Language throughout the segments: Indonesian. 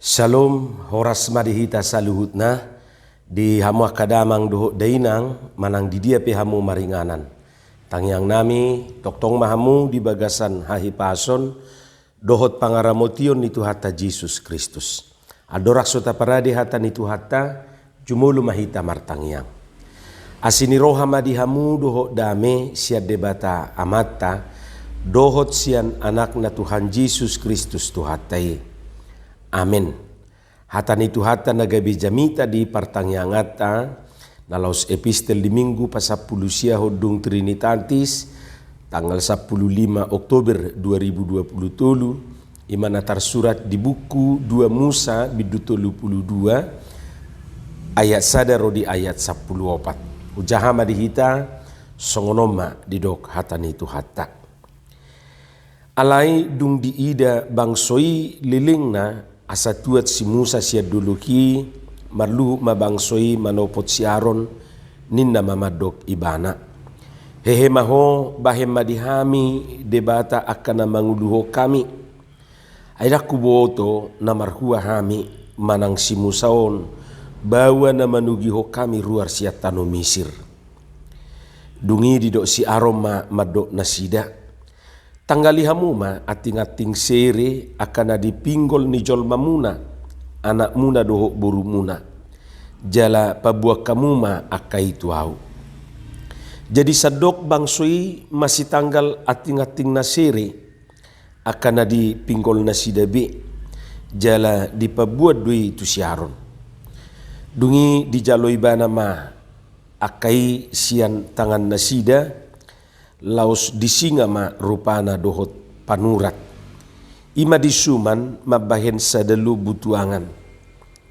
Shalom, horas madihita saluhutna di hamu akadamang doho dainang manang di dia pe hamu maringanan. Tangyang nami toktong mahamu di bagasan hahi pason dohot pangaramotion itu hata Yesus Kristus. Adorak sota parade hata nitu hata jumulu mahita martangyang. Asini roha madihamu doho dame siad debata amata dohot sian anak na Tuhan Yesus Kristus tuhatai. Amin. Hatan itu hata nagabi jamita di partangyangata nalaus epistel di minggu pasapulu sia hodung Trinitatis tanggal 15 Oktober 2020 imana tersurat di buku 2 Musa bidutolu 22 ayat sadaro di ayat 14 ujahama dihita songonoma didok hatan itu hata alai dung diida bangsoi lilingna asa tuat si Musa sia duluki marlu mabangsoi manopot si Aron ninna mamadok ibana. Hehe maho bahem madihami debata akana manguluho kami. Aidaku boto na marhua hami manang si Musaon bawa na manugiho kami ruar sia tano Misir. Dungi didok si Aron madok nasida. Tanggali hamuma ating-ating sere akan dipinggol ni jol mamuna anak muna doho buru muna jala pabuak kamuma akai tuau. Jadi sadok bangsoi masih tanggal ating-ating na sere akan dipinggol nasidabe jala dipabuat dui tu siaron. Dungi dijaloi bana ma akai sian tangan nasida laos disinga ma rupana dohot panurat. Ima disuman mabahen sadalu butuangan.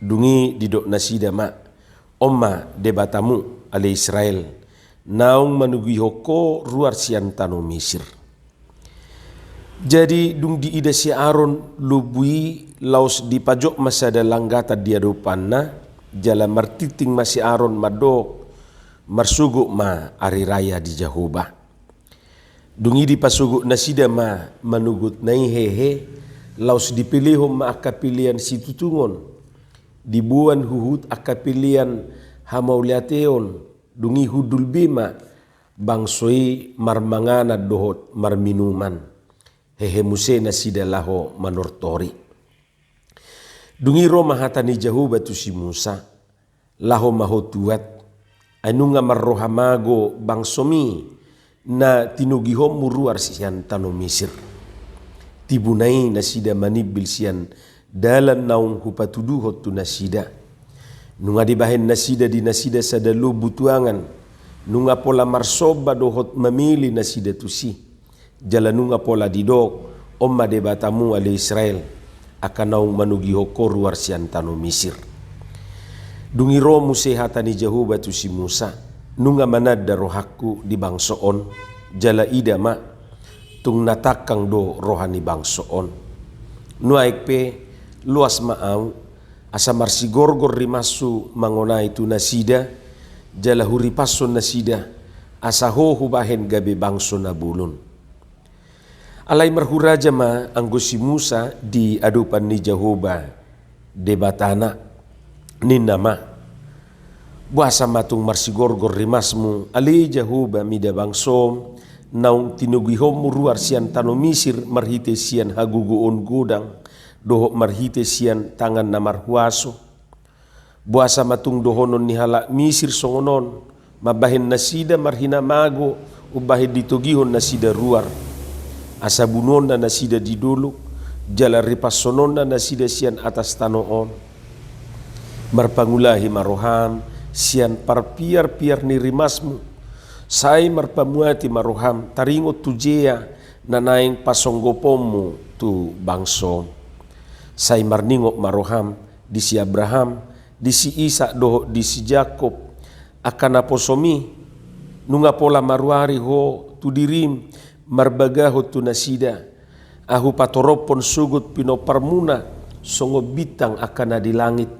Dungi didok nasida ma omma debatamu ale Israel naung manugi hoko ruar sian tano Misir. Jadi dung diida si Aron lubui laos dipajok masada langgata dia rupanna jala martiting masih Aron madok marsuguk ma ari raya di Jahobah. Dungi di pasuguk nasida ma manugut nai hehe laus dipilihom ma akapilian situtungon dibuan huhut akapilian hamauliateon dungi hudul bima bangsoi marmangana dohot marminuman hehe muse nasida laho manortori. Dungi roma hatani Jahuba tu si Musa laho mahotuat anunga marrohamago bangsomi na tinugihom muruar sian tano Misir. Tibunai nasida manibil sian dalan naung hupatuduhot tu nasida. Nunga dibahen nasida di nasida sadalu butuangan. Nunga pola marsoba dohot memilih nasida tusi. Jala nunga pola didok omma debatamu ale Israel akan naung manugiho koruar sian tano Misir. Dungi romu sehatani Jahuba tu si Musa. Nunga manada rohaku di bangsoon jala ida ma tung natakang do rohani bangsoon nuaik pe luas maau asa marsi gorgor rimasu mangona itu nasida jala huri pason nasida asa ho hubahen gabe bangso nabulun alai marhuraja ma anggo si Musa di adupan ni Jahoba debatana ninna ma buasa matung marsigorgor rimasmu ali Jahuba mida bangsom naung tinugihom muruar sian tano Misir marhite sian haguguon godang doho marhite sian tangan na marhuaso buasa matung dohonon ni halak Misir songonon mabahen nasida marhina mago ubahe ditugihon nasida ruar asa bunon na nasida diduluk jala ripasonon na nasida sian atas tanoon marpangulahi maroham sian parpiar-piar ni rimasmu sai marpamuati maroham taringo tujea nanaing pasonggopomu tu bangso sai marningok maroham di si Abraham di si Isa doho di si Jakob akan aposomi nunga pola maruari ho tu dirim marbagaho tu nasida ahu patoropon sugut pino parmuna songo bitang akan di langit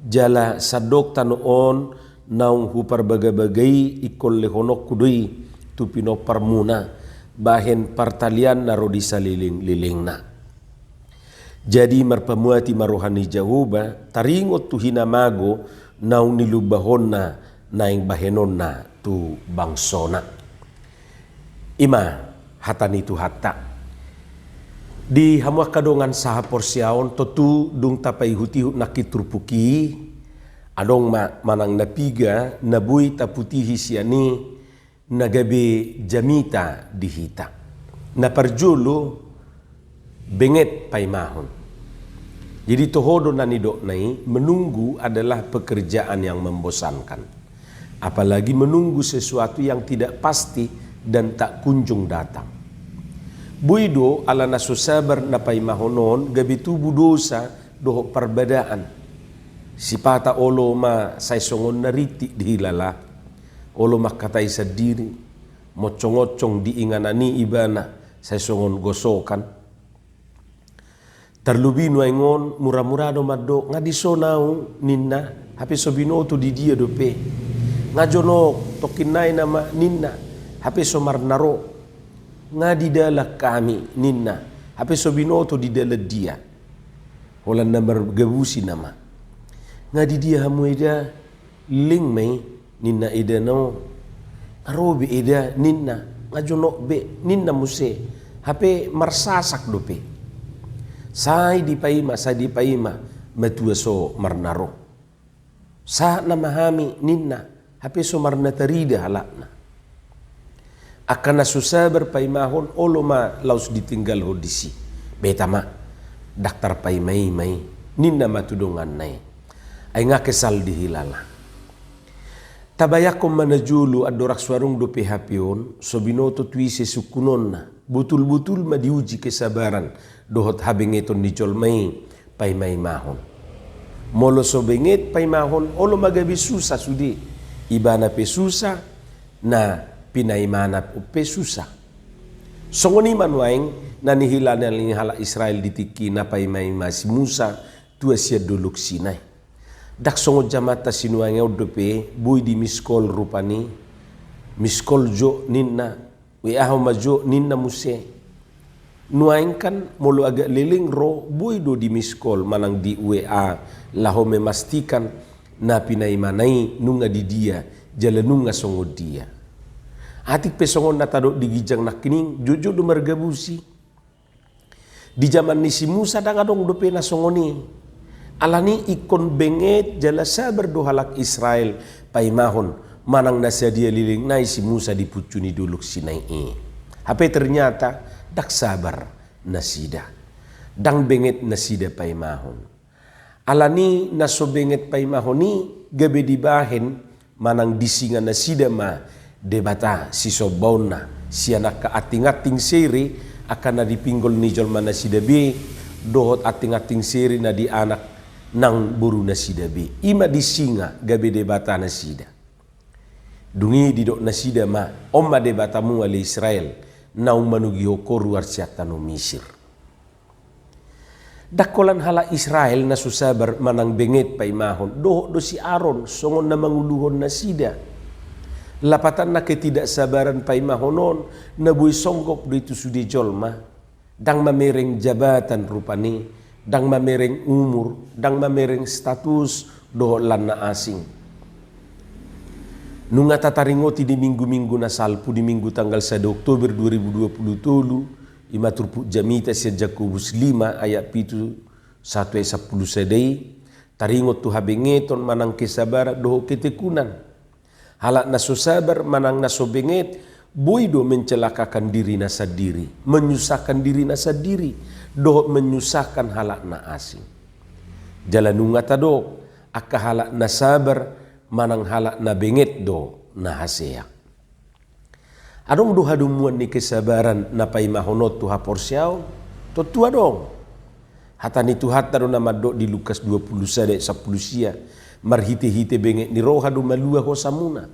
jala sadok tanoon naung hupar bagai-bagai ikol lehonok kudui tu pino parmuna bahen partalian naro di saliling-lilingna. Jadi marpamuati marohani Jahoba taringot tu hinamago naung nilubahonna naing bahenonna tu bangsona. Ima hatani tu hatta. Di hamwa kadongan saha porsiaon totu dung tapai hutihu nakiturpuki adong manang napiga nabui taputihi siani nagabe jamita dihita. Naparjulu benget paimahon. Jadi tohodo nanidok nai menunggu adalah pekerjaan yang membosankan. Apalagi menunggu sesuatu yang tidak pasti dan tak kunjung datang. Buido ala nasusabar na paimahonon gabi tubu dosa doho perbedaan. Sipata olo ma saisongon nariti dihilala. Olo makatai sadiri. Mocong-ocong diinganani ibana saisongon gosokan. Terlebih nuaingon murah-murah do maddo ngadiso nau ninna hape sobino tu di dia dope ngajono tokinai nama ninna hape somar naro ngadidala kami ninna hape sobino tu di dala dia holan namar gabusi nama ngadi dia hamu ida ling mai ninna ida no arobi ida ninna ngajono be ninna muse hape marsasak dope sai di paima matua so marnaro sa namahami ninna hape so marna tarida halakna akana susabar paimahon oloma laus ditinggal hodisi betama daktar paimai ninna matudongan nai ay nga kesal dihilala tabayakom manajulu adorak suarung do pehapion so binoto tuise sukunonna butul-butul madiuji kesabaran dohot habengeton nicol mai paimai mahon molo so benget paimahon olo magabi susah sudi ibana pe susah na pinaimana pe susah songoni manuaing nanihilana hala Israel ditiki na paimai masi Musa tua sia duluk Sinai dak songo jamata sinuang odope bui di miskol rupani miskol jo ninna we aho majo ninna muse nuaing kan mulu agak liling ro buido di miskol manang di WA laho memastikan na pinai manai nunga di dia jala nunga songo dia atik pesongon na tado di gijang nakining jojo do margabusi di zaman ni si Musa dangadong do pena songoni alani ikon benget jala sabar do halak Israel paimahon manang nasa dia liling nai si Musa dipucuni duluk Sinai hape ternyata dak sabar nasida dang benget nasida paimahon alani naso benget paimahoni gabe dibahen manang disinga nasida ma debata si sobona si anak ka ating-ating seri akan na dipinggol ni jol manasida be dohot ating-ating seri na di anak nang buru nasida be ima disinga gabe debata nasida dungi didok nasida ma omma debatamu ali Israel naung manugi hokoru arsiatano Misir. Dakolan hala Israel na susabar manang benget paimahon. Doho do si Aaron songon na manguluhon na sida. Lapatan na ketidaksabaran paimahonon na buy songgop do itu sudi jolma. Dang mamereng jabatan rupani. Dang mamereng umur. Dang mamereng status doho lan na asing. Nunga tataringoti di minggu-minggu na salpu di minggu tanggal 1 Oktober 2020 ima turpu jamita sia Jakobus 5 ayat 7 1 10 sedei taringot tu habengeton manang kesabaran doho ketekunan halak naso sabar manang naso benget boido mencelakakan diri nasa diri menyusahkan diri nasa diri doho menyusahkan halak na asing jalan nunga tadok aka halak na sabar manang halak na benget do na haseak. Adong duha dumuan ni kesabaran na paimahonot tuha porsiaw, to tua dong. Hatani tuhat taro na maddo di Lukas 20 sade 10 sia, marhite-hite benget ni roha do malua ho samuna.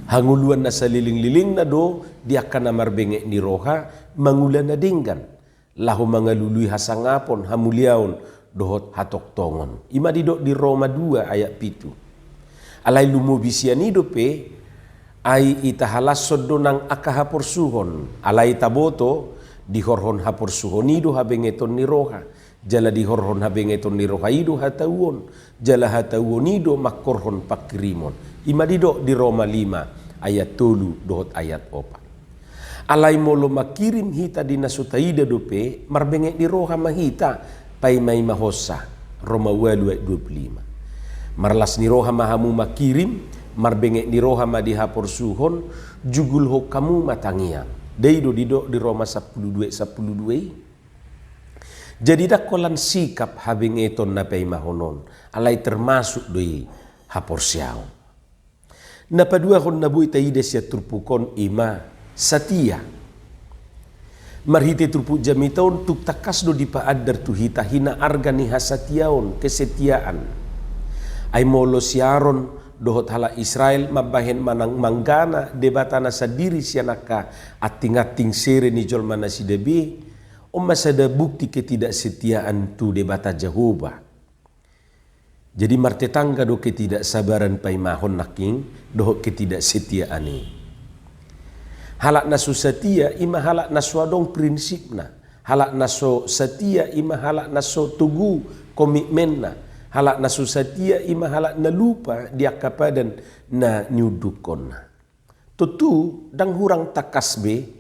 Hanguluan na saliling-liling na do, dia akan namar benget ni roha, mangulan na dinggan. Lahu mangalului hasangapon, hamuliaon, dohot hatok tongon. Ima didok di Roma 2 ayat 7. Alai lumubisianido pe ai ita halas sodonang akahapor suhon alai taboto di horhon hapor suhonido habengeton ni roha jala dihorhon habengeton ni rohaido hatawon, jala hatawonido makorhon pakirimon. Ima dido di Roma 5 ayat 3 dohot ayat 4. Alai molo makirim hita di nasutaida dope marbenge di roha mahita pai mai mahosa. Roma 8 ayat 25. Marlas ni roha mahamu makirim marbenge ni roha madihapor suhon jugul ho kamu matangia. Deido dido di Roma 12. Jadi dakolan sikap habengeton na pay mahonon alay termasuk doi hapor siyaw. Napadua kon nabuy taide siya turpukon ima satia. Marhite turpu jamitaon tuktakas do di paadar tuhita hina arga ni hasatiaon kesetiaan. Ay molo siaron dohot hala Israel mabahen manang manggana debatana sa diri siya naka ating-ating sere ni jolmana si debi. Masada bukti ketidaksetiaan tu debata Jehovah. Jadi martetangga do ketidaksabaran pai mahon naking do ketidaksetiaan ni. Halak naso setia ima halak naso adong prinsipna. Halak naso setia ima halak naso tugu komitmenna. Halak naso setia ima halak nalupa dia kapadan na nyudukonna. Tutu dang hurang takasbe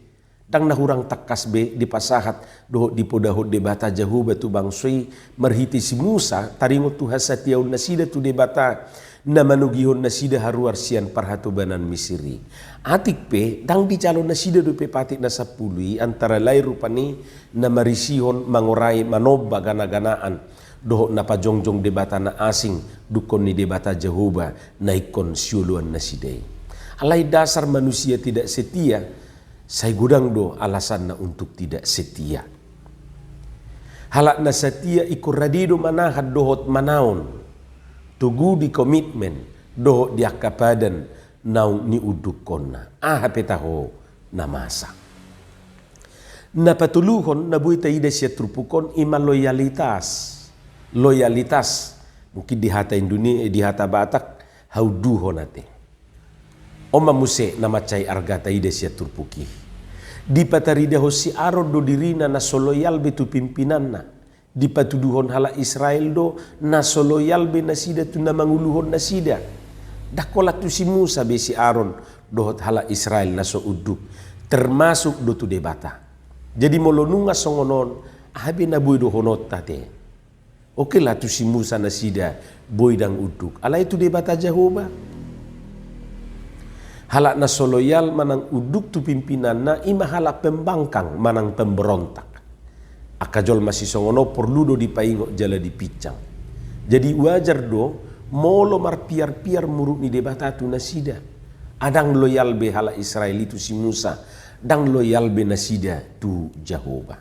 dang nahurang takasbe di pasahat doh di podahot debata Jehovah tu bangsui merhiti si Musa taringo tu hasatiaun nasida tu debata na manugihon nasida haruar sian parhatubanan Misiri. Atik pe dang di calon nasida do pe patik na sapului antara lain rupani na marisihon mangorai manoba gana-ganaan doh na pajongjong debata na asing dukon ni debata Jehovah na ikon siuluan nasidai. Alai dasar manusia tidak setia. Saya gudang do alasan na untuk tidak setia. Halak na setia ikut radido manahad dohot manaon. Tugu di komitmen dohot dia kapadan naung ni udukonna. Petaho na masa. Na patuluhon na buita ida siya trupukon ima loyalitas. Loyalitas mungkin di hata Indonesia di hata Batak hauduhon nate. Oma muse na macai argata ida siya turpuki. Di patarida hosi aron do dirina na soloyal betu pimpinanna. Di patuduhon hala Israel do na soloyal be nasida tu na manguluhon nasida. Dakola tu si Musa be si Aron dohot hala Israel na so uduk. Termasuk do tu debata. Jadi molonunga songonon ahabe na boy do honot tate. Oke lah tu si Musa nasida boy dang uduk. Ala itu debata Jehovah. Halak na soloyal manang uduk tu pimpinan na ima halak pembangkang manang pemberontak. Akajol masih songono perlu do dipaingok jala dipicang. Jadi wajar do molo marpiar-piar muruk ni debata tu nasida. Adang loyal be halak Israel itu si Musa. Dang loyal be nasida tu Jehovah.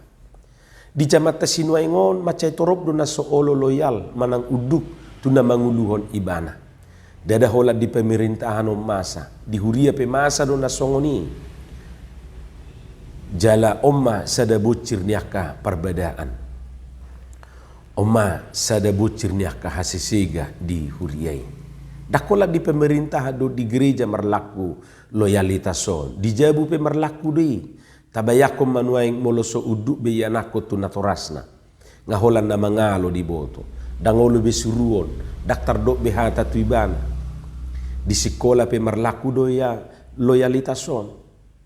Di jamata sinuaingon macai torop do na soolo loyal manang uduk tu na manguluhon ibana. Dada holat di pemerintahan masa di huria pe masa do nasongoni jala omma sada bucir niaka perbedaan omma sada bucir niaka hasisiga di huriai dakola di pemerintah do di gereja merlaku loyalitas so di jabu pe merlaku dei tabayakom manuaing moloso uduk be yanako tu natorasna ngaholan na mangalo di boto dangolo be suruon daktar do be hata tu ibana di sekolah pe marlaku do ya loyalitas son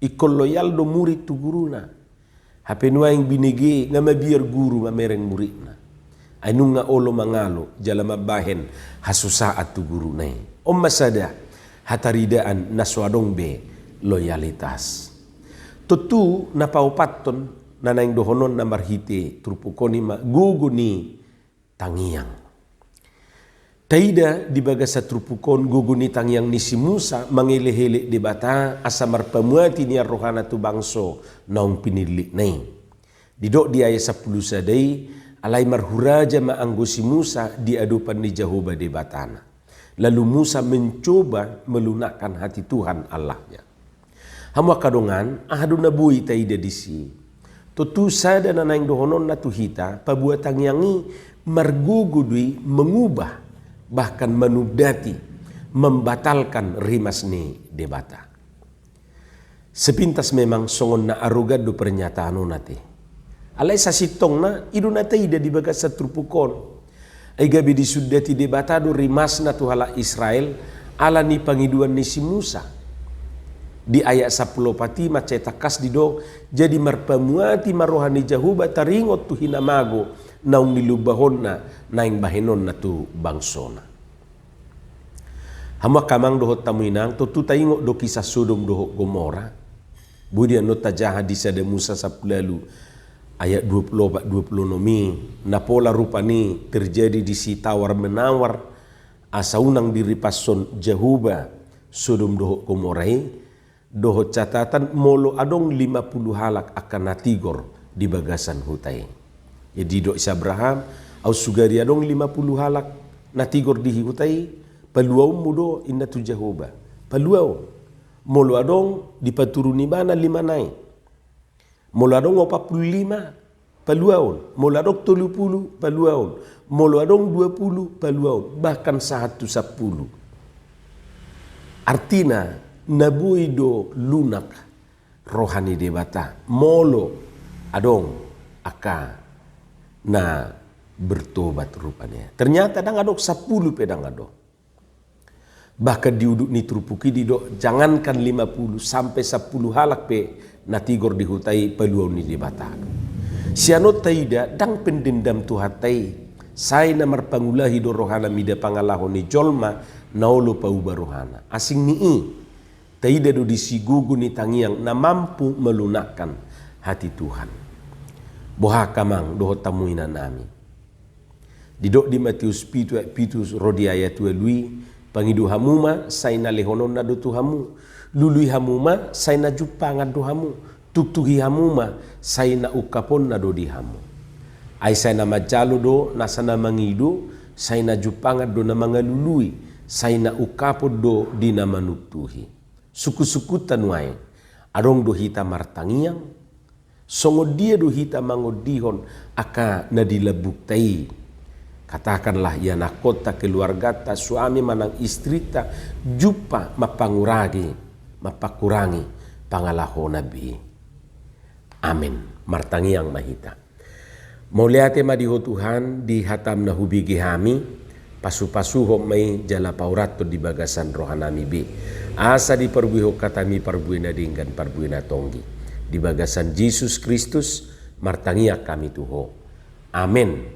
ikol loyal do murid tu guruna hape nuaing binege nga mabiar guru mamereng muridna anu nga olo mangalo jala mabahen hasusaat tu guru nai masada hataridaan naswadong be loyalitas tutu na paupaton nanaing dohonon na marhite trupukoni ma guguni tangiang. Taida di bagasa trupukon guguni tangiang ni si Musa mangele-hele debata asa marpamuati ni rohana tu bangso naung pinilik nai. Didok di ayat 10 sadai alai marhuraja maanggo si Musa di adupan ni Jehovah debatana. Lalu Musa mencoba melunakkan hati Tuhan Allahnya. Hamwa kadongan ahadu nabui taida disi. Tutu sada nanaing dohonon na tuhita pabuat tangiangi margugudui mengubah bahkan menudati, membatalkan rimas ni debata. Sepintas memang songon na arugad do pernyataan nate. Alai sasitong na iduna taida di bagas sa trupukon. Ay gabi di sudati debatado rimas na tuhala Israel ala ni pangiduan ni si Musa. Di ayat 10 pati macetakas di do jadi marpamuati marohani Jahuba taringot tu hinamago naung nilubahon na naing bahenon na tu bangsona. Hama kamang dohot tamuinang to tu taingok do kisah Sodom dohot Gomora. Budia nota jaha di sada Musa sapulalu ayat 20 nomi napola rupani terjadi di si tawar menawar asaunang diri pason Jahuba Sodom dohot Gomorai. Dohot catatan molo adong 50 halak akan natigor di bagasan hutai. Jadi do Isa Abraham au sugari adong 50 halak natigor di hutai paluau mudo inna tu Jahoba. Paluau molo adong dipaturuni mana 5 nai. Molo adong 45 paluau. Molo adong 30 paluau. Molo adong 20 paluau. Bahkan 110. Artina nabuido lunak rohani debata molo adong aka na bertobat rupanya. Ternyata dang adok 10 pedang adok. Bahkan diuduk ni trupuki didok jangankan 50 sampai 10 halak pe natigor di hutai peluau ni debata. Sianot taida dang pendendam tu hatai sai namar pangulahi do rohana mida pangalahon ni jolma naolo pau barohana. Asing ni taida do disigugu ni tangiang na mampu melunakkan hati Tuhan. Boha kamang doho tamuina nami. Didok di Matius pitus rodi ayat lui pangidu hamuma saina lehonon na do tuhamu. Lului hamuma saina jupangan do hamu. Tuktuhi hamuma saina ukapon na do di hamu. Ai saina majalo do nasana mangidu saina jupangan do na mga lului saina ukapon do di na manuktuhi. Suku-suku tanuai adong do hita martangiang songo dia do hita mangodihon aka nadilabuktai katakanlah ya nakota keluargata suami manang istrita jupa mapakurangi pangalaho nabi. Amin. Martangiang mahita. Mauliate madiho Tuhan di hatam na hubigi hami pasu-pasuho may jala paurato di bagasan rohanami bi. Asa di perbuiho katami perbuina dinggan perbuina tonggi. Di bagasan Yesus Kristus martangia kami tuho. Amin.